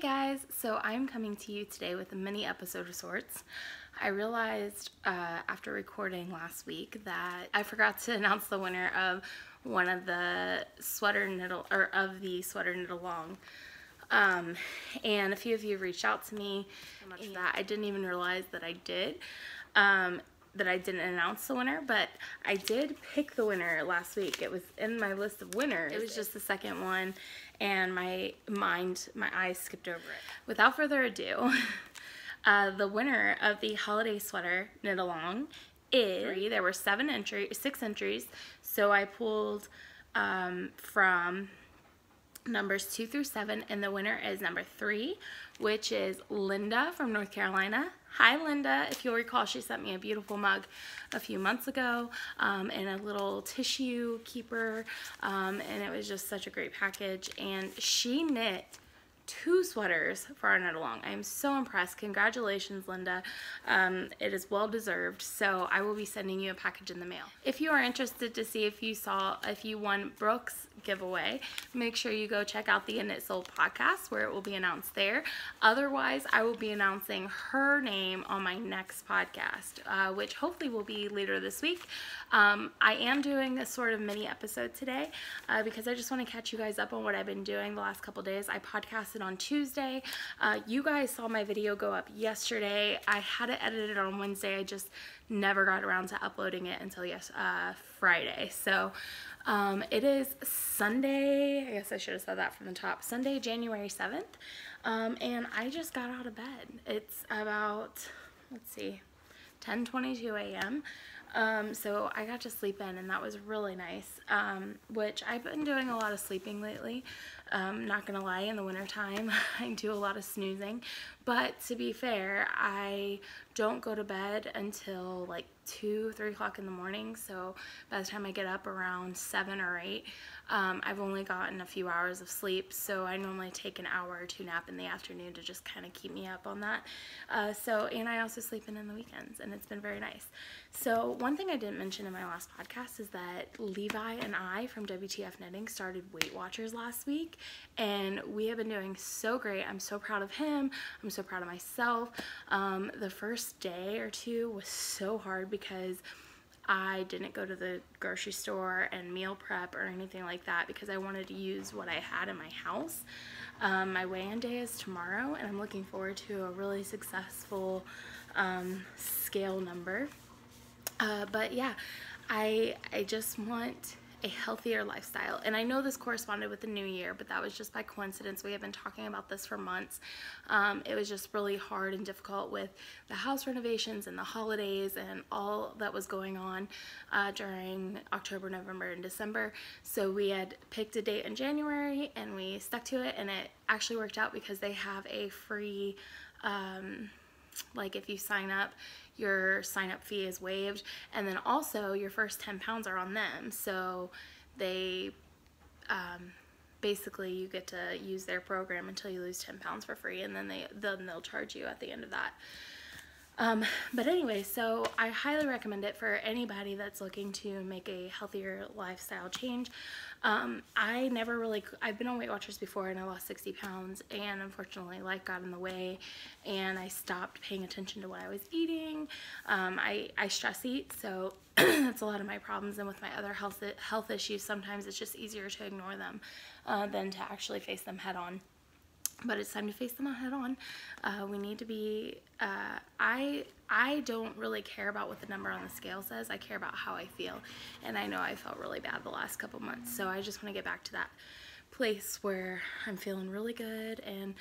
guys, so I'm coming to you today with a mini episode of sorts. I realized after recording last week that I forgot to announce the winner of one of the sweater knit along. And a few of you reached out to me that I didn't even realize that I did. That I didn't announce the winner, but I did pick the winner last week. It was in my list of winners. It was just the second one, and my eyes skipped over it. Without further ado, the winner of the holiday sweater knit along is, there were 6 entries, so I pulled from numbers 2 through 7, and the winner is number 3, which is Linda from North Carolina. Hi Linda. If you'll recall, she sent me a beautiful mug a few months ago and a little tissue keeper, and it was just such a great package, and she knit 2 sweaters for our knit along. I am so impressed. Congratulations, Linda. It is well deserved. So I will be sending you a package in the mail. If you are interested to see if you won Brooke's giveaway, make sure you go check out the Knit Soul podcast where it will be announced there. Otherwise, I will be announcing her name on my next podcast, which hopefully will be later this week. I am doing a sort of mini episode today because I just want to catch you guys up on what I've been doing the last couple days. I podcasted on Tuesday. You guys saw my video go up yesterday. I had it edited on Wednesday. I just never got around to uploading it until Friday. So it is Sunday. I guess I should have said that from the top. Sunday, January 7th. And I just got out of bed. It's about, let's see, 10:22 a.m. So I got to sleep in, and that was really nice, which I've been doing a lot of sleeping lately. Not gonna lie, in the wintertime I do a lot of snoozing, but to be fair, I don't go to bed until like 2-3 o'clock in the morning, so by the time I get up around 7 or 8, I've only gotten a few hours of sleep, so I normally take an hour or 2 nap in the afternoon to just kind of keep me up on that. And I also sleep in the weekends, and it's been very nice. So one thing I didn't mention in my last podcast is that Levi and I from WTF Knitting started Weight Watchers last week, and we have been doing so great. I'm so proud of him. I'm so proud of myself. The first day or 2 was so hard because I didn't go to the grocery store and meal prep or anything like that because I wanted to use what I had in my house. My weigh-in day is tomorrow, and I'm looking forward to a really successful scale number. But yeah, I just want a healthier lifestyle, and I know this corresponded with the new year, but that was just by coincidence. We have been talking about this for months. It was just really hard and difficult with the house renovations and the holidays and all that was going on during October, November, and December. So we had picked a date in January, and we stuck to it, and it actually worked out because they have a free like if you sign up, your sign-up fee is waived, and then also your first 10 pounds are on them. So they basically you get to use their program until you lose 10 pounds for free, and then they'll charge you at the end of that. But anyway, so I highly recommend it for anybody that's looking to make a healthier lifestyle change. I've been on Weight Watchers before, and I lost 60 pounds, and unfortunately life got in the way, and I stopped paying attention to what I was eating. I stress eat, so that's a lot of my problems, and with my other health issues, sometimes it's just easier to ignore them than to actually face them head on. But it's time to face them head on. We need to be, I don't really care about what the number on the scale says. I care about how I feel. And I know I felt really bad the last couple months. So I just want to get back to that place where I'm feeling really good. And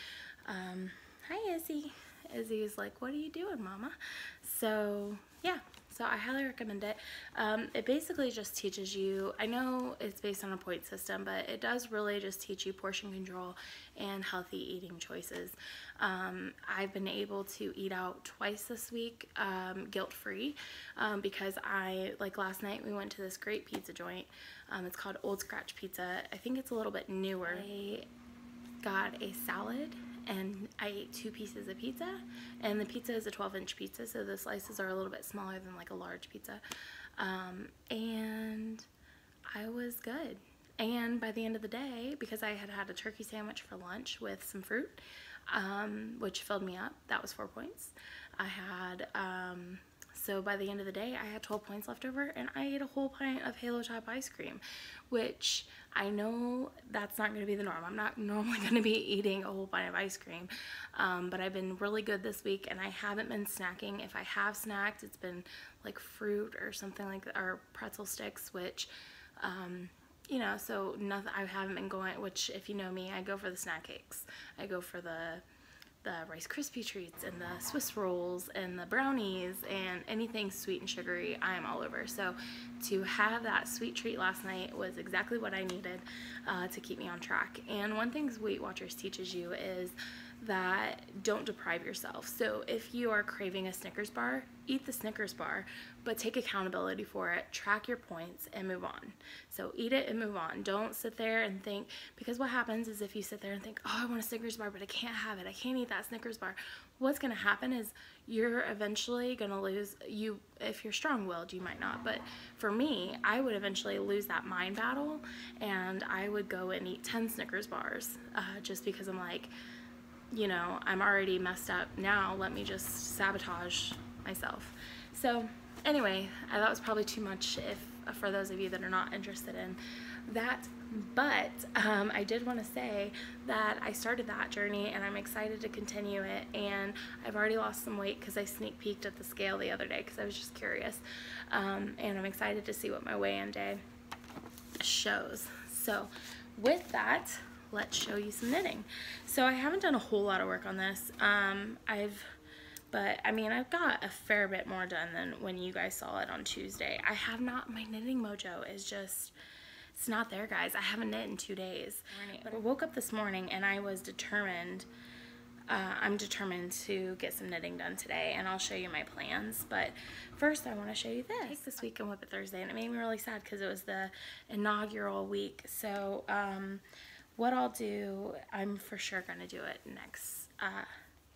hi Izzy. Izzy is like, what are you doing, mama? So yeah. So I highly recommend it. It basically just teaches you, I know it's based on a point system, but it does really just teach you portion control and healthy eating choices. I've been able to eat out twice this week, guilt-free, because like last night we went to this great pizza joint. It's called Old Scratch Pizza. I think it's a little bit newer. I got a salad, and I ate 2 pieces of pizza, and the pizza is a 12-inch pizza, so the slices are a little bit smaller than like a large pizza, and I was good. And by the end of the day, because I had had a turkey sandwich for lunch with some fruit, which filled me up. That was 4 points. I had, so by the end of the day, I had 12 points left over, and I ate a whole pint of Halo Top ice cream, which I know that's not going to be the norm. I'm not normally going to be eating a whole pint of ice cream, but I've been really good this week, and I haven't been snacking. If I have snacked, it's been like fruit or something like that, or pretzel sticks, which, you know, so nothing. I haven't been going, which if you know me, I go for the snack cakes. I go for the Rice Krispie treats and the Swiss rolls and the brownies and anything sweet and sugary, I am all over. So to have that sweet treat last night was exactly what I needed to keep me on track. And one thing Weight Watchers teaches you is that don't deprive yourself. So if you are craving a Snickers bar, eat the Snickers bar, but take accountability for it, track your points, and move on. So eat it and move on. Don't sit there and think, because what happens is if you sit there and think, oh, I want a Snickers bar, but I can't have it, I can't eat that Snickers bar, what's going to happen is you're eventually going to lose, if you're strong-willed, you might not, but for me, I would eventually lose that mind battle, and I would go and eat 10 Snickers bars, just because I'm like, you know, I'm already messed up now, let me just sabotage myself. So anyway, I thought it was probably too much for those of you that are not interested in that, but I did want to say that I started that journey and I'm excited to continue it, and I've already lost some weight because I sneak peeked at the scale the other day because I was just curious, and I'm excited to see what my weigh-in day shows. So with that, let's show you some knitting. So I haven't done a whole lot of work on this. But I mean, I've got a fair bit more done than when you guys saw it on Tuesday. I have not, my knitting mojo is just, it's not there, guys. I haven't knit in 2 days. But I woke up this morning and I was determined, I'm determined to get some knitting done today, and I'll show you my plans. But first I want to show you this. Take this week and Whip It Thursday, and it made me really sad because it was the inaugural week. So what I'll do, I'm for sure going to do it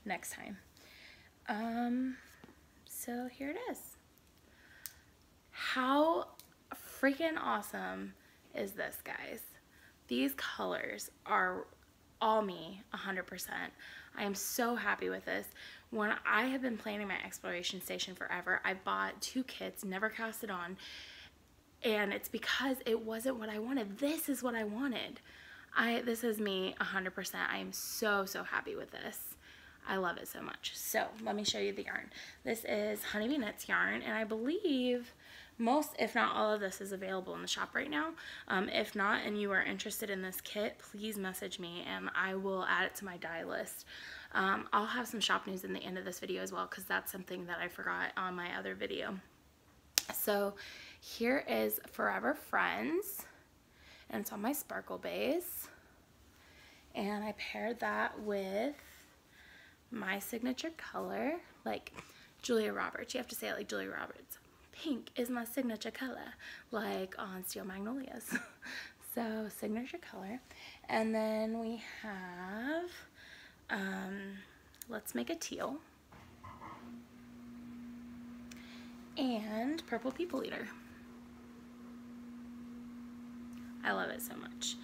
next time. So here it is. How freaking awesome is this, guys? These colors are all me, 100%. I am so happy with this. When I have been planning my exploration station forever, I bought 2 kits, never cast it on, and it's because it wasn't what I wanted. This is what I wanted. This is me 100%. I am so happy with this. I love it so much. So let me show you the yarn. This is Honeybee Knits yarn, and I believe most, if not all of this is available in the shop right now. If not, and you are interested in this kit, please message me and I will add it to my dye list. I'll have some shop news in the end of this video as well, because that's something that I forgot on my other video. So here is Forever Friends, and it's on my sparkle base, and I paired that with my signature color, like Julia Roberts. You have to say it like Julia Roberts. Pink is my signature color, like on Steel Magnolias. So signature color. And then we have, let's make a teal, and Purple People Eater. I love it so much.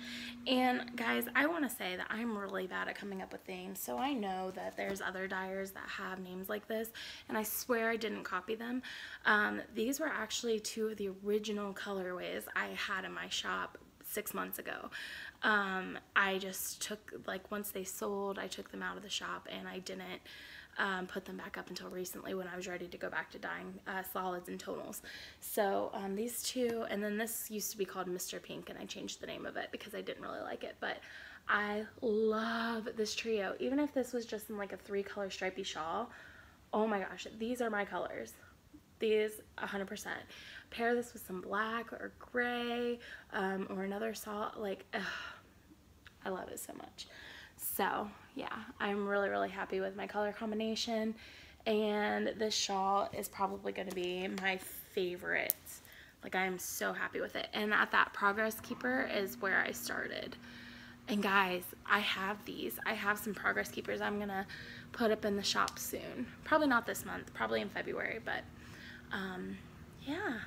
And guys, I want to say that I'm really bad at coming up with names, so I know that there's other dyers that have names like this, and I swear I didn't copy them. These were actually 2 of the original colorways I had in my shop 6 months ago. I just took, like, once they sold, I took them out of the shop, and I didn't put them back up until recently when I was ready to go back to dyeing solids and tonals. So these 2, and then this used to be called Mr. Pink, and I changed the name of it because I didn't really like it, but I love this trio. Even if this was just in like a 3-color stripy shawl, oh my gosh, these are my colors. These 100%. Pair this with some black or gray, or another salt, like, ugh, I love it so much. So yeah, I'm really happy with my color combination, and this shawl is probably going to be my favorite. Like, I am so happy with it. And at that Progress Keeper is where I started. And guys, I have these. I have some Progress Keepers I'm going to put up in the shop soon. Probably not this month, probably in February, but yeah,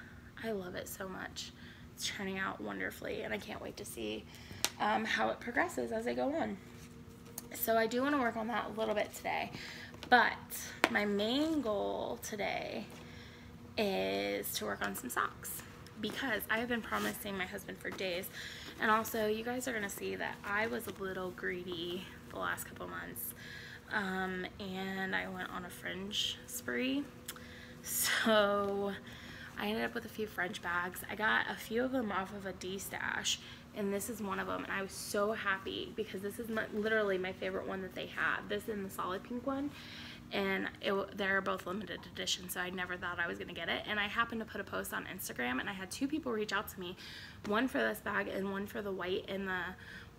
I love it so much. It's turning out wonderfully, and I can't wait to see how it progresses as I go on. So I do want to work on that a little bit today. But my main goal today is to work on some socks, because I have been promising my husband for days. And also, you guys are going to see that I was a little greedy the last couple months. And I went on a Fringe spree. So I ended up with a few Fringe bags. I got a few of them off of a D-stash, and this is one of them. And I was so happy because this is literally my favorite one that they have. This and the solid pink one. And they're both limited edition, so I never thought I was going to get it. And I happened to put a post on Instagram, and I had 2 people reach out to me, one for this bag and one for the white and the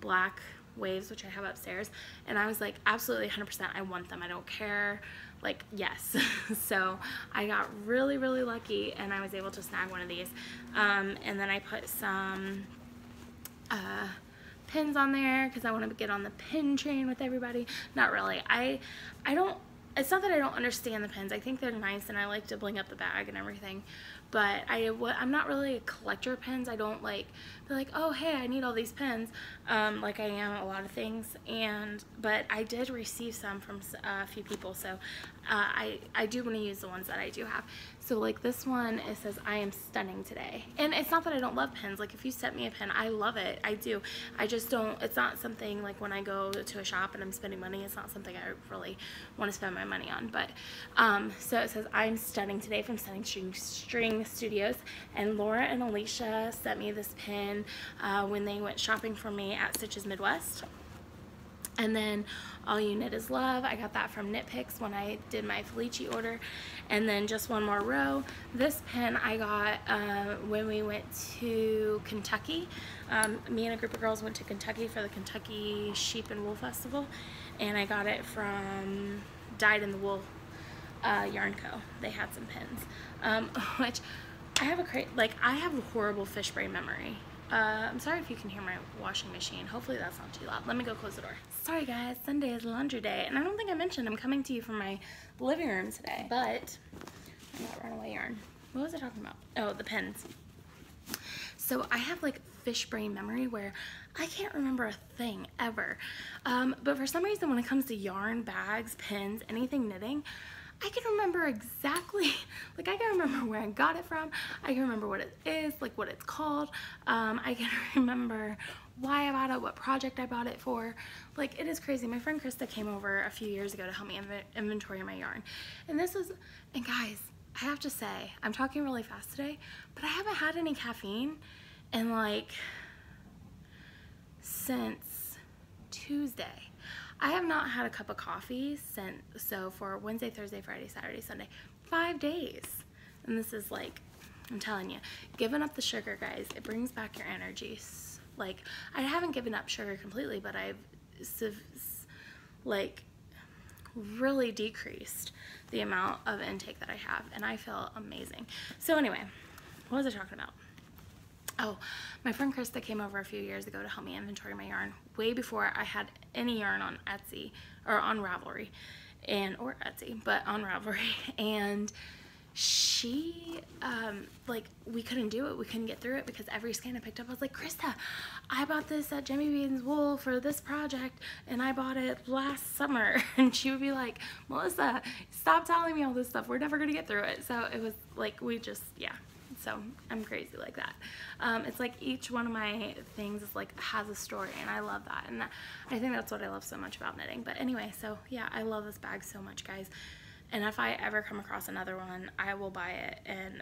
black waves, which I have upstairs. And I was like, absolutely 100%, I want them. I don't care. Like, yes. So I got really, really lucky, and I was able to snag one of these. And then I put some pins on there because I want to get on the pin train with everybody. Not really. I don't. It's not that I don't understand the pins. I think they're nice, and I like to bling up the bag and everything. But I'm not really a collector of pins. I don't like be like, oh hey, I need all these pins, like I am a lot of things. But I did receive some from a few people, so I do want to use the ones that I do have. So like this one, it says I am stunning today, and it's not that I don't love pins. Like if you sent me a pin, I love it. I do. I just don't. It's not something like when I go to a shop and I'm spending money. It's not something I really want to spend my money on. But so it says I'm stunning today from Stunning String Studios, and Laura and Alicia sent me this pin when they went shopping for me at Stitches Midwest. And then All You Knit Is Love, I got that from Knit Picks when I did my Felici order. And then Just One More Row, this pin I got when we went to Kentucky. Me and a group of girls went to Kentucky for the Kentucky Sheep and Wool Festival, and I got it from Dyed in the Wool Yarn Co. They had some pins, which I have I have a horrible fish brain memory. I'm sorry if you can hear my washing machine. Hopefully that's not too loud. Let me go close the door. Sorry guys, Sunday is laundry day, and I don't think I mentioned I'm coming to you from my living room today, but I got runaway yarn. What was I talking about? Oh, the pins. So I have like fish brain memory where I can't remember a thing ever. But for some reason when it comes to yarn, bags, pins, anything knitting, I can remember exactly, like I can remember where I got it from, I can remember what it is, like what it's called, I can remember why I bought it, what project I bought it for. Like, it is crazy. My friend Krista came over a few years ago to help me inventory my yarn. And guys, I have to say, I'm talking really fast today, but I haven't had any caffeine in like, since Tuesday. I have not had a cup of coffee so for Wednesday, Thursday, Friday, Saturday, Sunday, 5 days. And this is like, I'm telling you, giving up the sugar, guys, it brings back your energy. Like, I haven't given up sugar completely, but I've like really decreased the amount of intake that I have, and I feel amazing. So anyway, what was I talking about? Oh, my friend Krista came over a few years ago to help me inventory my yarn, way before I had any yarn on Etsy, or on Ravelry, or Etsy, but on Ravelry, and she, like, we couldn't do it, we couldn't get through it, because every skein I picked up, I was like, Krista, I bought this at Jimmy Bean's Wool for this project, and I bought it last summer, and she would be like, Melissa, stop telling me all this stuff, we're never gonna get through it. So it was like, yeah. So I'm crazy like that. It's like each one of my things is like has a story, and I love that, and I think that's what I love so much about knitting. But anyway, so yeah, I love this bag so much, guys, and if I ever come across another one, I will buy it and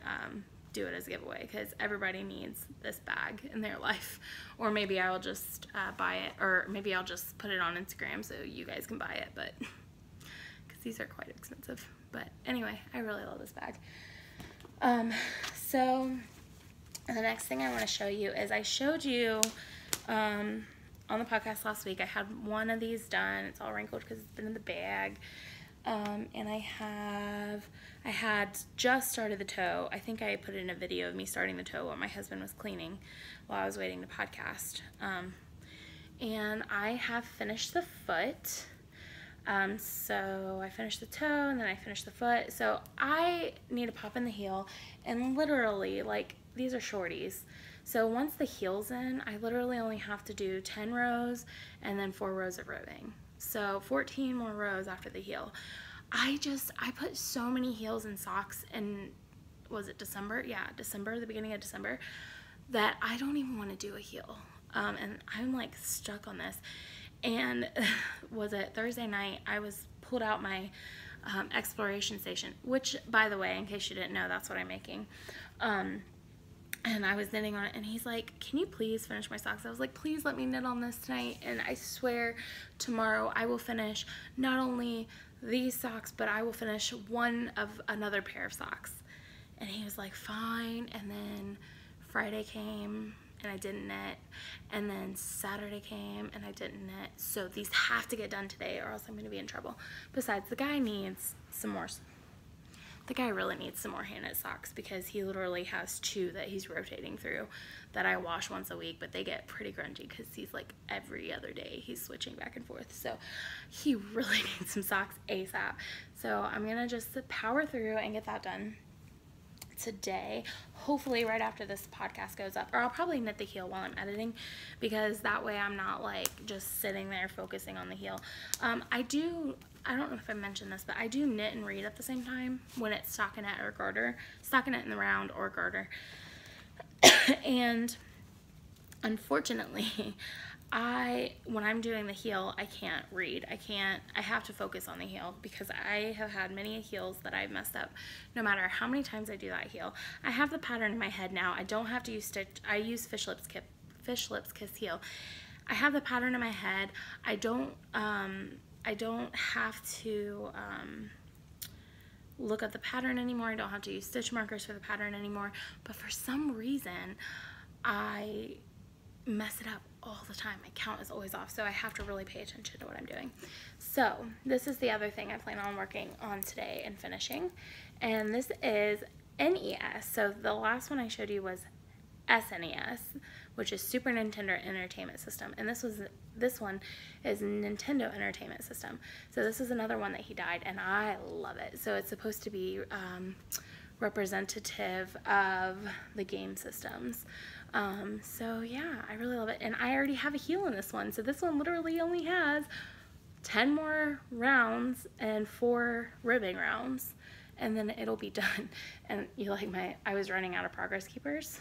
do it as a giveaway, because everybody needs this bag in their life. Or maybe I will just buy it, or maybe I'll just put it on Instagram so you guys can buy it, but because these are quite expensive. But anyway, I really love this bag. So the next thing I want to show you is I showed you on the podcast last week. I had one of these done. It's all wrinkled because it's been in the bag. And I had just started the toe. I think I put in a video of me starting the toe while my husband was cleaning while I was waiting to podcast. And I have finished the foot. So I finished the toe, and then I finished the foot. So I need to pop in the heel, and literally, like, these are shorties. So once the heel's in, I literally only have to do 10 rows and then 4 rows of ribbing. So 14 more rows after the heel. I put so many heels and socks in, was it December? Yeah, December, the beginning of December, that I don't even want to do a heel. And I'm like stuck on this. And was it Thursday night, I pulled out my exploration station, which, by the way, in case you didn't know, that's what I'm making. And I was knitting on it, and he's like, can you please finish my socks? I was like, please let me knit on this tonight, and I swear tomorrow I will finish not only these socks, but I will finish one of another pair of socks. And he was like, fine. And then Friday came and I didn't knit, and then Saturday came and I didn't knit. So these have to get done today or else I'm going to be in trouble. Besides, the guy needs some more. The guy really needs some more hand knit socks, because he literally has 2 that he's rotating through that I wash once a week, but they get pretty grungy because he's like every other day he's switching back and forth. So he really needs some socks ASAP. So I'm gonna just power through and get that done today, hopefully right after this podcast goes up, or I'll probably knit the heel while I'm editing, because that way I'm not like just sitting there focusing on the heel. I don't know if I mentioned this, but I do knit and read at the same time when it's stockinette or garter, stockinette in the round or garter. And unfortunately, when I'm doing the heel, I can't read. I have to focus on the heel, because I have had many heels that I've messed up no matter how many times I do that heel. I have the pattern in my head now. I don't have to use stitch. I use Fish Lips Kiss heel. I have the pattern in my head. I don't have to look at the pattern anymore. I don't have to use stitch markers for the pattern anymore. But for some reason, I mess it up all the time. My count is always off, so I have to really pay attention to what I'm doing. So this is the other thing I plan on working on today and finishing, and this is NES. So the last one I showed you was SNES, which is Super Nintendo Entertainment System, and this one is Nintendo Entertainment System. So this is another one that he dyed, and I love it. So it's supposed to be representative of the game systems. So yeah, I really love it, and I already have a heel in this one. So this one literally only has 10 more rounds and 4 ribbing rounds, and then it'll be done. And you like I was running out of progress keepers,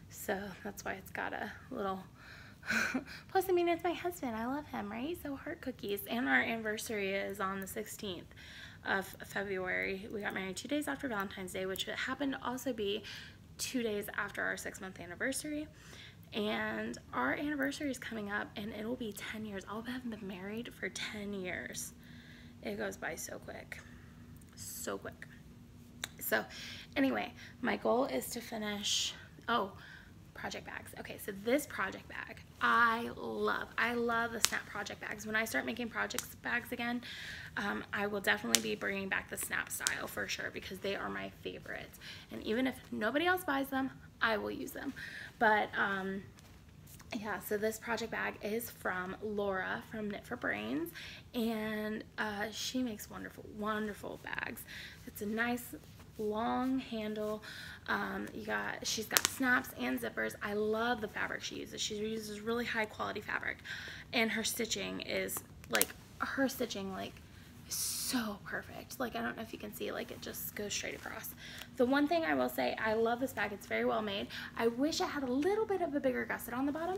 so that's why it's got a little plus, I mean, it's my husband. I love him, right? So heart cookies. And our anniversary is on the 16th of February. We got married 2 days after Valentine's Day, which happened to also be 2 days after our 6-month anniversary. And our anniversary is coming up, and it will be 10 years. I'll have been married for 10 years. It goes by so quick. So quick. So anyway, my goal is to finish, project bags. Okay, so this project bag, I love the Snap project bags. When I start making project bags again, I will definitely be bringing back the Snap style for sure, because they are my favorites. And even if nobody else buys them, I will use them. But yeah, so this project bag is from Laura from Knit for Brains, and she makes wonderful bags. It's a nice long handle. She's got snaps and zippers. I love the fabric she uses. She uses really high quality fabric, and her stitching is like so perfect. Like, I don't know if you can see, like, it just goes straight across. The one thing I will say, I love this bag. It's very well made. I wish it had a little bit of a bigger gusset on the bottom,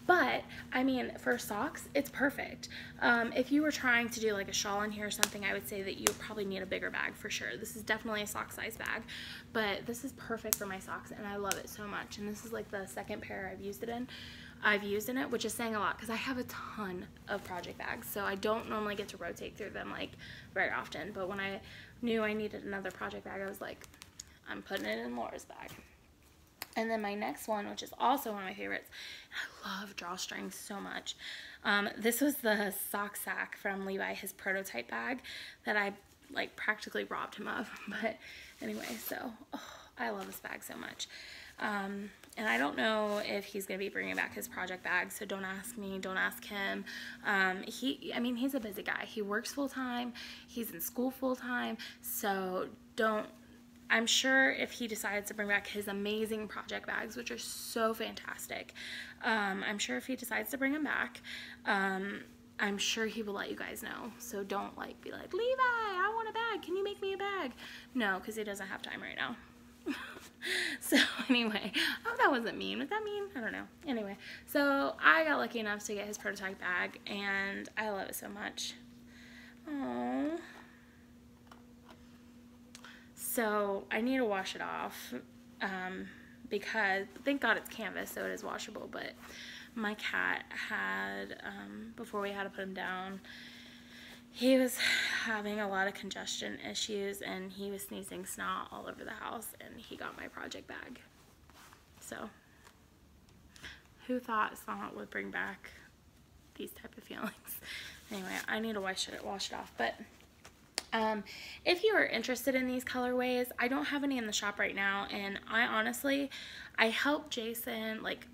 but I mean, for socks, it's perfect. If you were trying to do like a shawl in here or something, I would say that you would probably need a bigger bag for sure. This is definitely a sock size bag, but this is perfect for my socks, and I love it so much. And this is like the second pair I've used in it, which is saying a lot, because I have a ton of project bags, so I don't normally get to rotate through them like very often. But when I knew I needed another project bag, I was like, I'm putting it in Laura's bag. And then my next one, which is also one of my favorites, I love drawstrings so much. This was the sock sack from Levi, his prototype bag that I like practically robbed him of. But anyway, so I love this bag so much. And I don't know if he's going to be bringing back his project bag, so don't ask me, don't ask him. I mean, he's a busy guy. He works full-time, he's in school full-time, so I'm sure if he decides to bring back his amazing project bags, which are so fantastic, I'm sure if he decides to bring them back, I'm sure he will let you guys know. So don't like be like, Levi, I want a bag. Can you make me a bag? No, because he doesn't have time right now. So anyway, oh, that wasn't mean. Was that mean? I don't know. Anyway, so I got lucky enough to get his prototype bag, and I love it so much. Oh. So I need to wash it off because thank God it's canvas, so it is washable. But my cat had before we had to put him down, he was having a lot of congestion issues, and he was sneezing snot all over the house, and he got my project bag. So, who thought snot would bring back these type of feelings? Anyway, I need to wash it off. But if you are interested in these colorways, I don't have any in the shop right now, and I helped Jason, like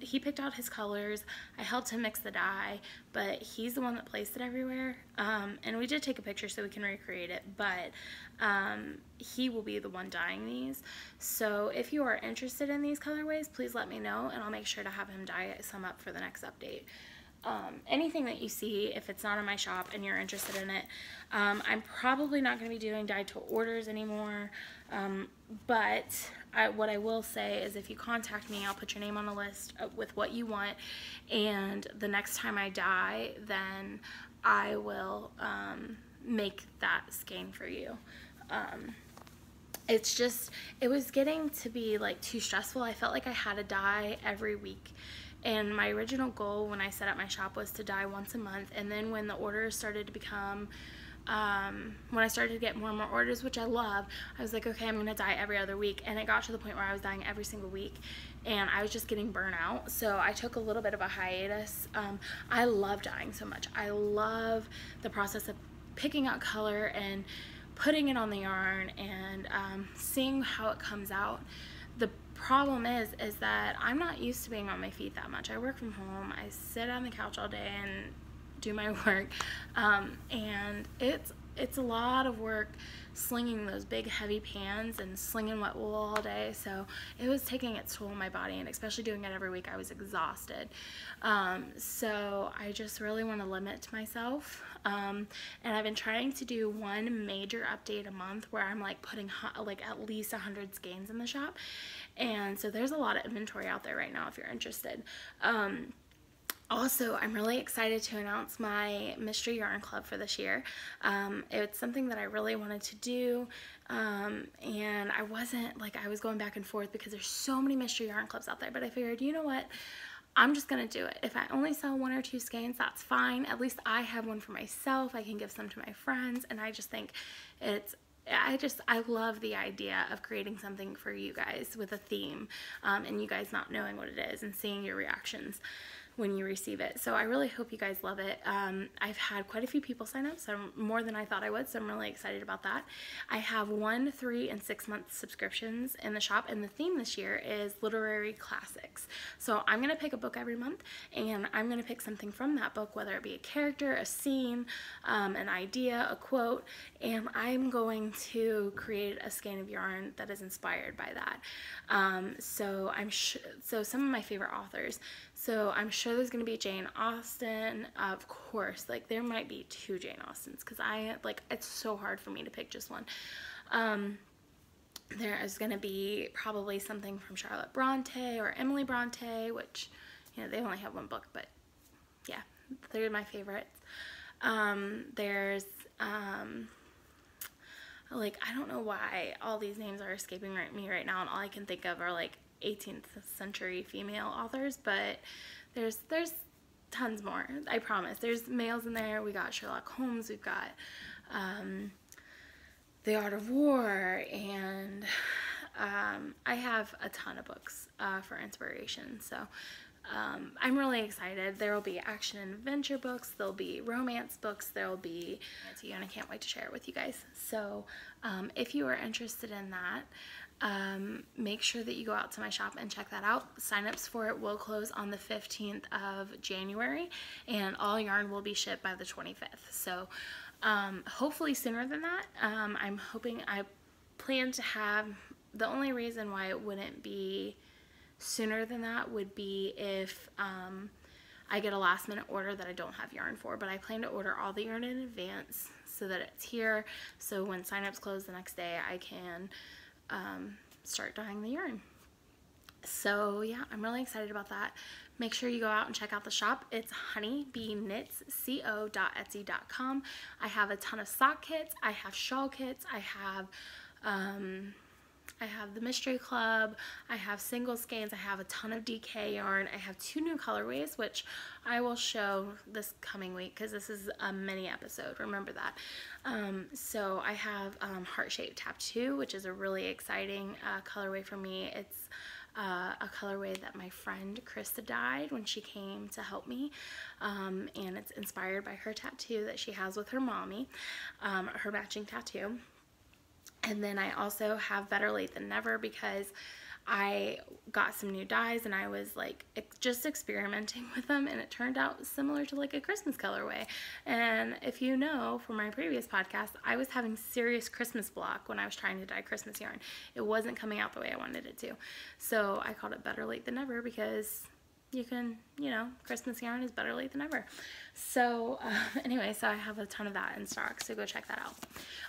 he picked out his colors, I helped him mix the dye, but he's the one that placed it everywhere, and we did take a picture so we can recreate it, but he will be the one dyeing these. So if you are interested in these colorways, please let me know, and I'll make sure to have him dye some up for the next update. Anything that you see, if it's not in my shop and you're interested in it, I'm probably not going to be doing dye to orders anymore, but what I will say is if you contact me, I'll put your name on the list with what you want, and the next time I dye, then I will make that skein for you. It's just, it was getting to be like too stressful. I felt like I had to dye every week. And my original goal when I set up my shop was to dye once a month, and then when the orders started to become, when I started to get more and more orders, which I love, I was like, okay, I'm going to dye every other week, and it got to the point where I was dyeing every single week, and I was just getting burnt out, so I took a little bit of a hiatus. I love dyeing so much. I love the process of picking out color and putting it on the yarn and seeing how it comes out. The problem is that I'm not used to being on my feet that much. I work from home. I sit on the couch all day and do my work, and it's a lot of work slinging those big heavy pans and slinging wet wool all day, so it was taking its toll on my body, and especially doing it every week, I was exhausted. So I just really want to limit to myself, and I've been trying to do one major update a month where I'm like putting like at least 100 skeins in the shop, and so there's a lot of inventory out there right now if you're interested. Also, I'm really excited to announce my Mystery Yarn Club for this year. It's something that I really wanted to do, and I was going back and forth because there's so many Mystery Yarn Clubs out there, but I figured, you know what, I'm just going to do it. If I only sell 1 or 2 skeins, that's fine. At least I have one for myself. I can give some to my friends, and I just think I love the idea of creating something for you guys with a theme, and you guys not knowing what it is and seeing your reactions when you receive it. So I really hope you guys love it. I've had quite a few people sign up, so more than I thought I would, so I'm really excited about that. I have 1, 3, and 6 month subscriptions in the shop, and the theme this year is literary classics. So I'm going to pick a book every month, and I'm going to pick something from that book, whether it be a character, a scene, an idea, a quote, and I'm going to create a skein of yarn that is inspired by that. So some of my favorite authors. So I'm sure there's going to be Jane Austen, of course. Like, there might be 2 Jane Austens, because it's so hard for me to pick just one. There is going to be probably something from Charlotte Bronte or Emily Bronte, which, you know, they only have 1 book, but yeah, they're my favorites. There's, I don't know why all these names are escaping me right now, and all I can think of are, 18th century female authors, but there's tons more, I promise. There's males in there. We got Sherlock Holmes, we've got The Art of War, and I have a ton of books for inspiration, so I'm really excited. There will be action and adventure books, there'll be romance books, there'll be, and I can't wait to share it with you guys. So if you are interested in that, make sure that you go out to my shop and check that out. Signups for it will close on the 15th of January, and all yarn will be shipped by the 25th. So hopefully sooner than that. I'm hoping, I plan to have, the only reason why it wouldn't be sooner than that would be if I get a last minute order that I don't have yarn for, but I plan to order all the yarn in advance so that it's here, so when sign-ups close the next day I can start dyeing the yarn. So yeah, I'm really excited about that. Make sure you go out and check out the shop. It's honeybeeknitsco.etsy.com. I have a ton of sock kits, I have shawl kits, I have the Mystery Club, I have single skeins, I have a ton of DK yarn, I have 2 new colorways, which I will show this coming week because this is a mini episode, remember that. So I have Heart-Shaped Tattoo, which is a really exciting colorway for me. It's a colorway that my friend Krista dyed when she came to help me, and it's inspired by her tattoo that she has with her mommy, her matching tattoo. And then I also have Better Late Than Never because I got some new dyes and I was like just experimenting with them, and it turned out similar to like a Christmas colorway. And if you know from my previous podcast, I was having serious Christmas block when I was trying to dye Christmas yarn. It wasn't coming out the way I wanted it to. So I called it Better Late Than Never because you can, you know, Christmas yarn is better late than never. So anyway, so I have a ton of that in stock, so go check that out.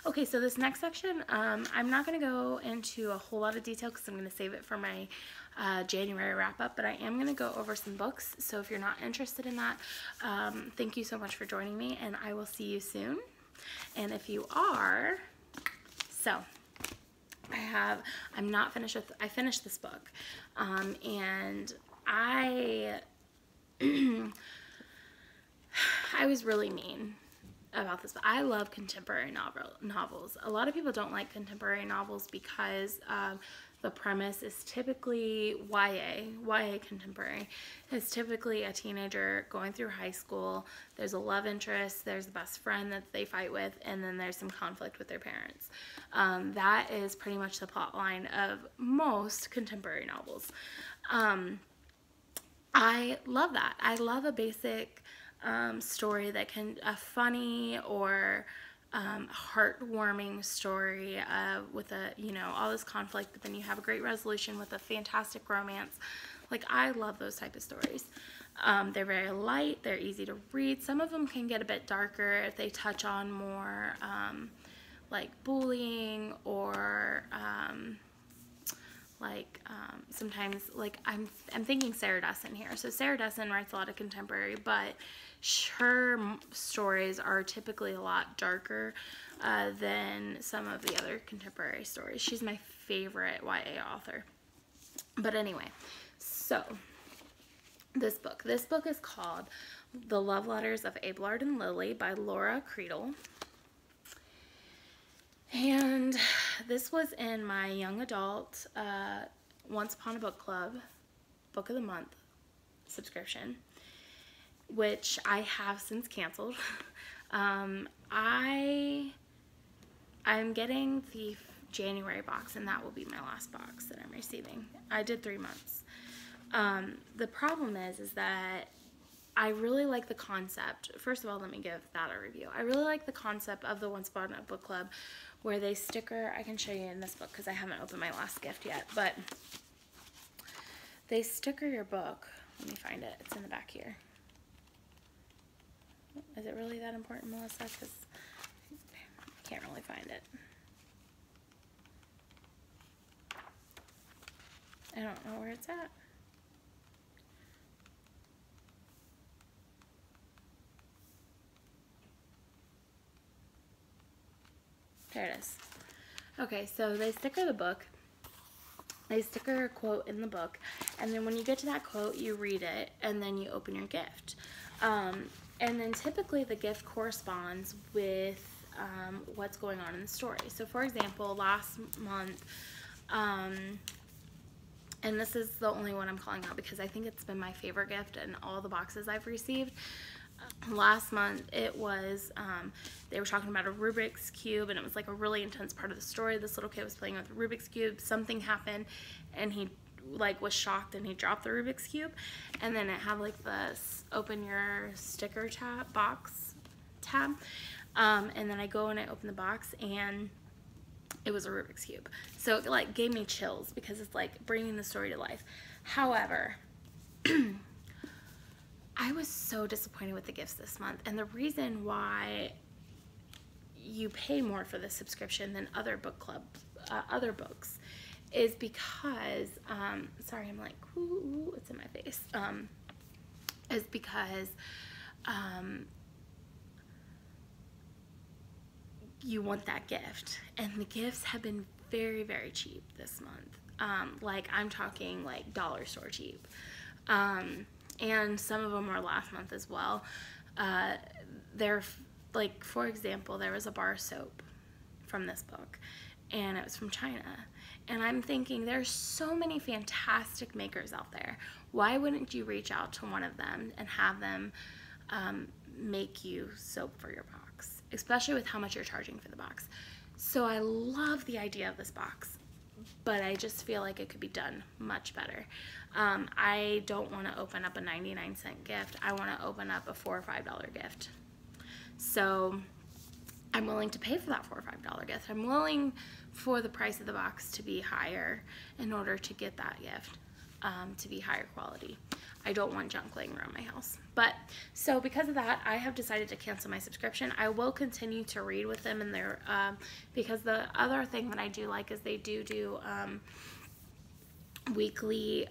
Okay, so this next section, I'm not going to go into a whole lot of detail because I'm going to save it for my January wrap up, but I am going to go over some books. So if you're not interested in that, thank you so much for joining me, and I will see you soon. And if you are, so I'm not finished with, I finished this book, and I was really mean about this, but I love contemporary novels. A lot of people don't like contemporary novels because the premise is typically YA contemporary. It's typically a teenager going through high school. There's a love interest, there's a best friend that they fight with, and then there's some conflict with their parents. That is pretty much the plot line of most contemporary novels. I love that. I love a basic story that can, a funny or heartwarming story with a, you know, all this conflict, but then you have a great resolution with a fantastic romance. Like, I love those type of stories. They're very light, they're easy to read. Some of them can get a bit darker if they touch on more like bullying or sometimes, like, I'm thinking Sarah Dessen here. So Sarah Dessen writes a lot of contemporary, but her stories are typically a lot darker than some of the other contemporary stories. She's my favorite YA author. But anyway, so this book is called The Love Letters of Abelard and Lily by Laura Creedle. And this was in my young adult Once Upon a Book Club Book of the Month subscription, which I have since canceled. I'm getting the January box, and that will be my last box that I'm receiving. I did 3 months. The problem is that I really like the concept. First of all, let me give that a review. I really like the concept of the Once Upon a Book Club, where they sticker, I can show you in this book because I haven't opened my last gift yet, but they sticker your book. Let me find it. It's in the back here. Is it really that important, Melissa? Because I can't really find it. I don't know where it's at. There it is. Okay, so they sticker the book. They sticker a quote in the book, and then when you get to that quote, you read it, and then you open your gift. And then typically the gift corresponds with what's going on in the story. So for example, last month, and this is the only one I'm calling out because I think it's been my favorite gift in all the boxes I've received. Last month it was, they were talking about a Rubiks Cube, and it was like a really intense part of the story. This little kid was playing with a Rubiks Cube, something happened, and he like was shocked and he dropped the Rubiks Cube, and then it had like this open your sticker tab, box tab, and then I go and I open the box, and It was a Rubik's Cube. So it like gave me chills because it's like bringing the story to life. However, I was so disappointed with the gifts this month, and the reason why you pay more for the subscription than other book clubs, other books, is because, sorry, I'm like, ooh, it's in my face, is because you want that gift, and the gifts have been very, very cheap this month. Like, I'm talking like dollar store cheap, and some of them were last month as well. They're like, for example, there was a bar soap from this book, and it was from China. And I'm thinking, there's so many fantastic makers out there. Why wouldn't you reach out to one of them and have them make you soap for your box, especially with how much you're charging for the box? So I love the idea of this box, but I just feel like it could be done much better. I don't want to open up a 99-cent gift. I want to open up a $4 or $5 gift. So I'm willing to pay for that $4 or $5 gift. I'm willing for the price of the box to be higher in order to get that gift to be higher quality. I don't want junk laying around my house. But so because of that, I have decided to cancel my subscription. I will continue to read with them in their because the other thing that I do like is they do weekly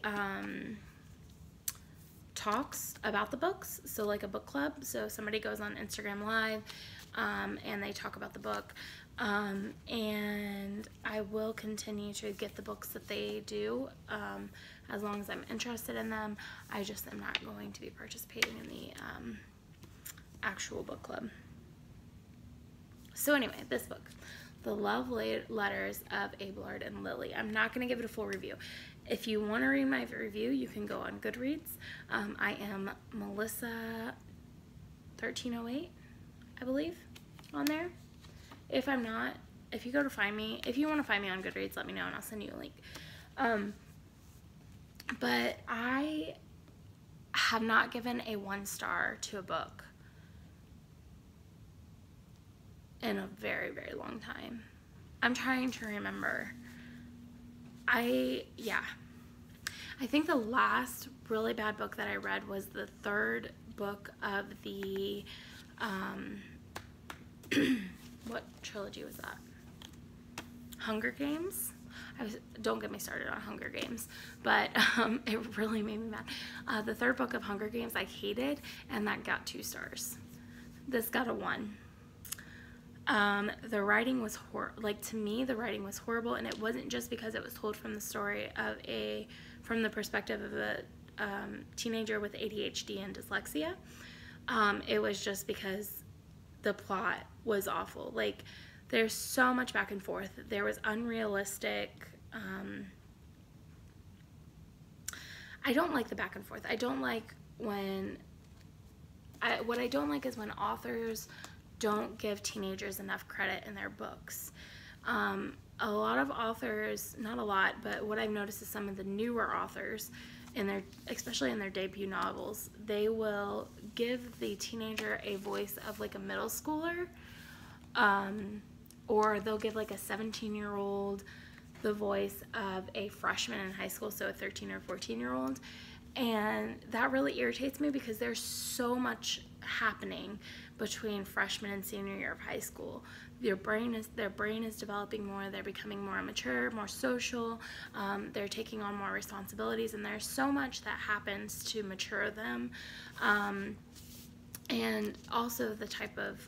talks about the books, so like a book club. So somebody goes on Instagram Live and they talk about the book, and I will continue to get the books that they do as long as I'm interested in them. I just am not going to be participating in the actual book club. So anyway, this book, The Love Letters of Abelard and Lily. I'm not going to give it a full review. If you want to read my review, you can go on Goodreads. I am Melissa 1308, I believe, on there. If I'm not, if you go to find me, if you want to find me on Goodreads, let me know and I'll send you a link. But I have not given a 1-star to a book in a very, very long time. I'm trying to remember. I think the last really bad book that I read was the third book of the, what trilogy was that? Hunger Games? Don't get me started on Hunger Games, but it really made me mad. The third book of Hunger Games I hated, and that got 2 stars. This got a 1. The writing was to me, the writing was horrible, and it wasn't just because it was told from the story of from the perspective of a teenager with ADHD and dyslexia. It was just because the plot was awful. Like, there's so much back and forth. There was unrealistic. I don't like the back and forth. I don't like when. What I don't like is when authors don't give teenagers enough credit in their books. A lot of authors, not a lot, but what I've noticed is some of the newer authors, especially in their debut novels, they will give the teenager a voice of like a middle schooler, or they'll give like a 17-year-old the voice of a freshman in high school, so a 13 or 14-year-old. And that really irritates me because there's so much happening between freshman and senior year of high school. Their brain is developing more, they're becoming more mature, more social, they're taking on more responsibilities, and there's so much that happens to mature them. And also the type of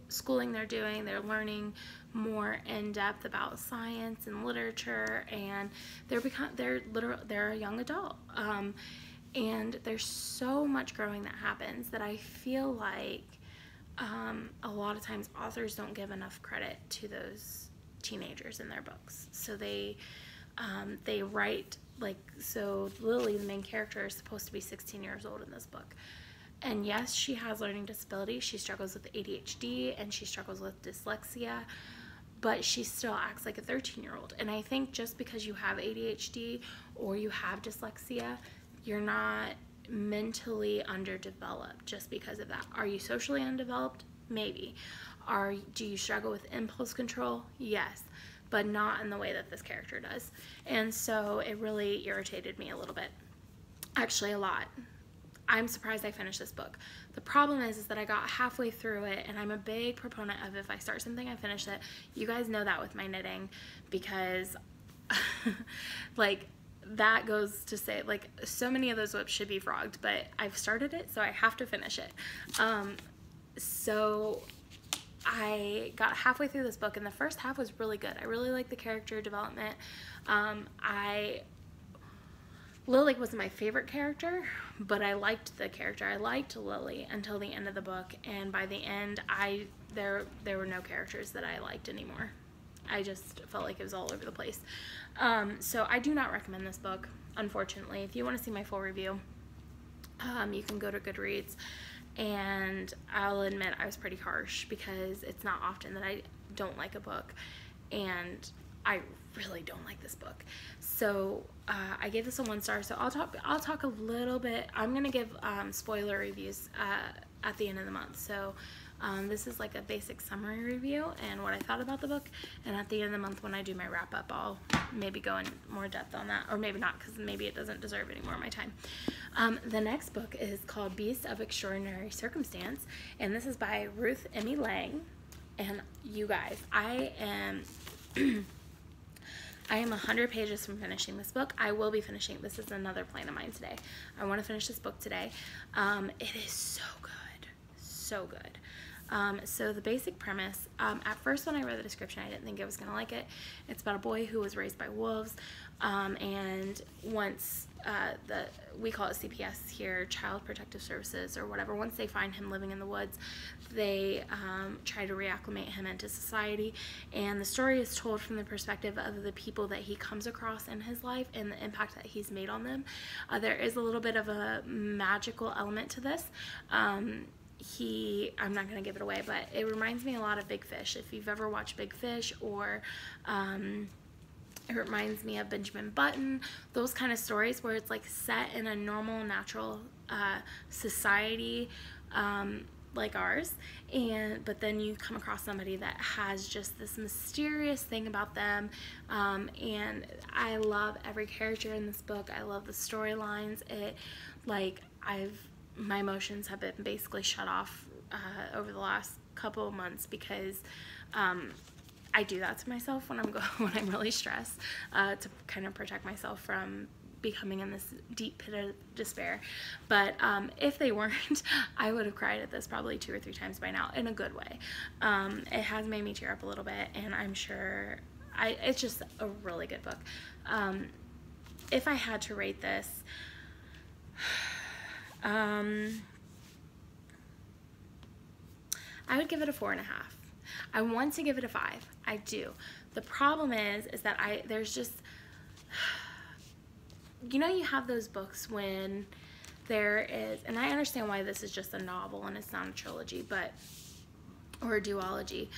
schooling they're doing, they're learning more in depth about science and literature, and they're a young adult. And there's so much growing that happens that I feel like a lot of times authors don't give enough credit to those teenagers in their books. So they write, like, so Lily, the main character, is supposed to be 16 years old in this book. And yes, she has learning disabilities. She struggles with ADHD and she struggles with dyslexia, but she still acts like a 13-year-old. And I think just because you have ADHD or you have dyslexia, you're not mentally underdeveloped just because of that. Are you socially undeveloped? Maybe. Do you struggle with impulse control? Yes. but not in the way that this character does. And so it really irritated me a little bit. Actually, a lot. I'm surprised I finished this book. The problem is that I got halfway through it, and I'm a big proponent of if I start something, I finish it. You guys know that with my knitting, because like, that goes to say, like, so many of those whips should be frogged, but I've started it, so I have to finish it. So I got halfway through this book, and the first half was really good. I really liked the character development. Lily wasn't my favorite character, but I liked the character. I liked Lily until the end of the book, and by the end, there were no characters that I liked anymore. I just felt like it was all over the place. So I do not recommend this book, unfortunately. If you want to see my full review, you can go to Goodreads, and I'll admit I was pretty harsh because it's not often that I don't like a book, and I really don't like this book. So I gave this a 1 star. So I'll talk a little bit. I'm gonna give spoiler reviews at the end of the month. So this is like a basic summary review and what I thought about the book. And at the end of the month, when I do my wrap up, I'll maybe go in more depth on that, or maybe not, because maybe it doesn't deserve any more of my time. The next book is called Beasts of Extraordinary Circumstance, and this is by Ruth Emmy Lang. And you guys, I am 100 pages from finishing this book. I will be finishing. This is another plan of mine today. I want to finish this book today. It is so good. So good. So the basic premise, at first when I read the description, I didn't think I was going to like it. It's about a boy who was raised by wolves, and once we call it CPS here, Child Protective Services or whatever, once they find him living in the woods, they try to reacclimate him into society, and the story is told from the perspective of the people that he comes across in his life and the impact that he's made on them. There is a little bit of a magical element to this. I'm not going to give it away, but it reminds me a lot of Big Fish. If you've ever watched Big Fish, or it reminds me of Benjamin Button, those kind of stories where it's like set in a normal, natural society like ours, but then you come across somebody that has just this mysterious thing about them, and I love every character in this book. I love the storylines. My emotions have been basically shut off over the last couple of months, because I do that to myself when I'm really stressed, to kind of protect myself from becoming in this deep pit of despair. But if they weren't, I would have cried at this probably 2 or 3 times by now, in a good way. It has made me tear up a little bit, and I'm sure it's just a really good book. If I had to rate this, I would give it a 4.5. I want to give it a 5. I do. The problem is that there's just, you know, you have those books when there is, and I understand why this is just a novel and it's not a trilogy, or a duology.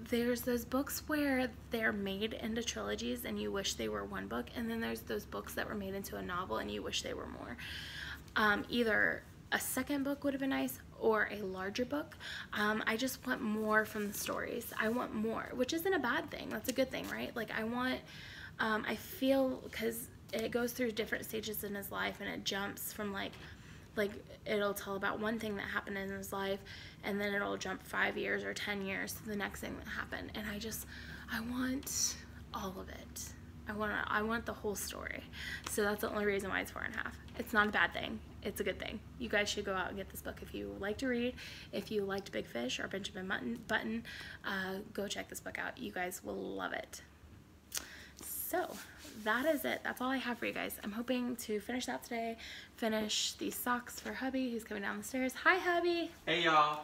There's those books where they're made into trilogies and you wish they were one book, and then there's those books that were made into a novel and you wish they were more. Either a second book would have been nice, or a larger book. I just want more from the stories. I want more, which isn't a bad thing. That's a good thing, right? Like, I feel, because it goes through different stages in his life, and it jumps from like it'll tell about one thing that happened in his life, and then it'll jump 5 years or 10 years to the next thing that happened, and I want all of it. I want the whole story. So that's the only reason why it's 4.5. It's not a bad thing. It's a good thing. You guys should go out and get this book if you like to read. If you liked Big Fish or Benjamin Button, go check this book out. You guys will love it. So that is it. That's all I have for you guys. I'm hoping to finish that today. Finish these socks for hubby, who's coming down the stairs. Hi, hubby. Hey, y'all.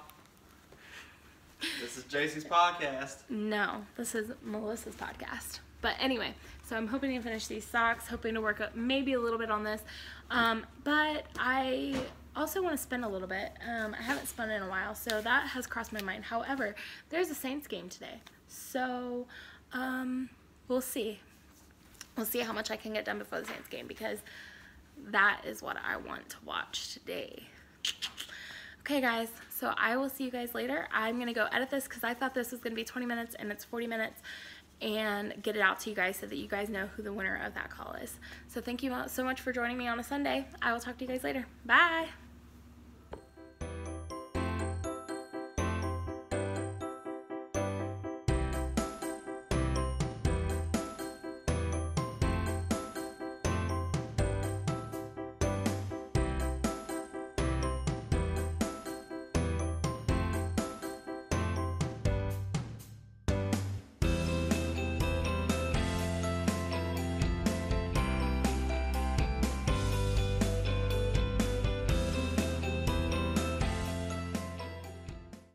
This is JC's podcast. No, this is Melissa's podcast. But anyway, so I'm hoping to finish these socks, hoping to work up maybe a little bit on this. But I also want to spin a little bit. I haven't spun in a while, so that has crossed my mind. However, there's a Saints game today. So we'll see. We'll see how much I can get done before the Saints game, because that is what I want to watch today. Okay, guys, so I will see you guys later. I'm going to go edit this because I thought this was going to be 20 minutes, and it's 40 minutes. and get it out to you guys so that you guys know who the winner of that call is. So thank you so much for joining me on a Sunday. I will talk to you guys later. Bye.